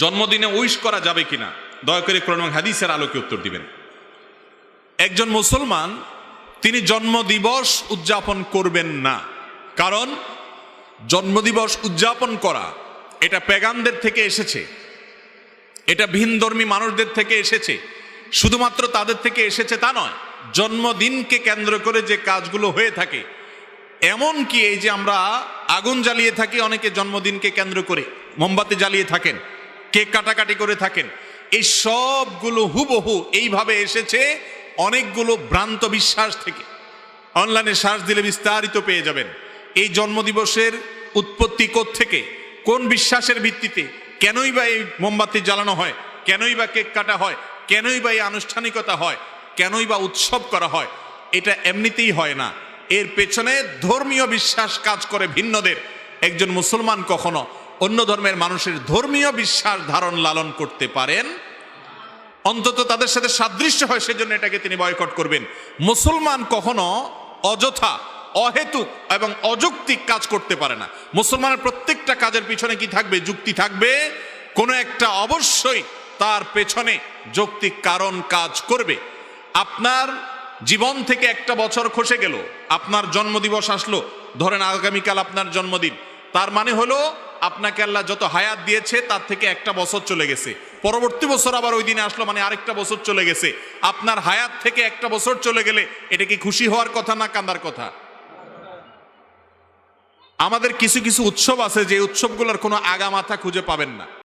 জন্মদিনে উইশ করা যাবে কিনা দয়া করে কোরআন এবং হাদিসের আলোকে উত্তর দিবেন। একজন মুসলমান তিনি জন্মদিবস উদযাপন করবেন না, কারণ জন্মদিবস উদযাপন করা এটা পেগানদের থেকে এসেছে, এটা ভিনধর্মী মানুষদের থেকে এসেছে। শুধুমাত্র তাদের থেকে এসেছে তা নয়, জন্মদিনকে কেন্দ্র করে যে কাজগুলো হয়ে থাকে, এমন কি এই যে আমরা আগুন জ্বালিয়ে থাকি, অনেকে জন্মদিনকে কেন্দ্র করে মোমবাতি জ্বালিয়ে থাকেন, কেক কাটাকাটি করে থাকেন, এই সবগুলো হুবহু এইভাবে এসেছে অনেকগুলো ভ্রান্ত বিশ্বাস থেকে। অনলাইনে সার্চ দিলে বিস্তারিত পেয়ে যাবেন এই জন্মদিবসের উৎপত্তি কোত্থেকে, কোন বিশ্বাসের ভিত্তিতে, কেনই বা এই মোমবাতি জ্বালানো হয়, কেনই বা কেক কাটা হয়, কেনই বা এই আনুষ্ঠানিকতা হয়, কেনই বা উৎসব করা হয়। এটা এমনিতেই হয় না, এর পেছনে ধর্মীয় বিশ্বাস কাজ করে ভিন্নদের। একজন মুসলমান কখনো অন্য ধর্মের মানুষের ধর্মীয় বিশ্বাস ধারণ লালন করতে পারেন, অন্তত তাদের সাথে সাদৃশ্য হয় সেজন্য এটাকে তিনি বয়কট করবেন। মুসলমান কখনো অযথা, অহেতুক এবং অযৌক্তিক কাজ করতে পারে না। মুসলমানের প্রত্যেকটা কাজের পিছনে কি থাকবে? যুক্তি থাকবে, কোনো একটা অবশ্যই তার পেছনে যৌক্তিক কারণ কাজ করবে। আপনার জীবন থেকে একটা বছর খসে গেল, আপনার জন্মদিবস আসলো, ধরেন আগামীকাল আপনার জন্মদিন, তার মানে হলো আপনাকে আল্লাহ যত হায়াত দিয়েছে তার থেকে একটা বছর চলে গেছে, পরবর্তী বছর আবার ওই দিনে আসলো, মানে আরেকটা বছর চলে গেছে। আপনার হায়াত থেকে একটা বছর চলে গেলে এটা কি খুশি হওয়ার কথা না কান্দার কথা? আমাদের কিছু কিছু উৎসব আছে যে উৎসবগুলোর কোনো আগা মাথা খুঁজে পাবেন না।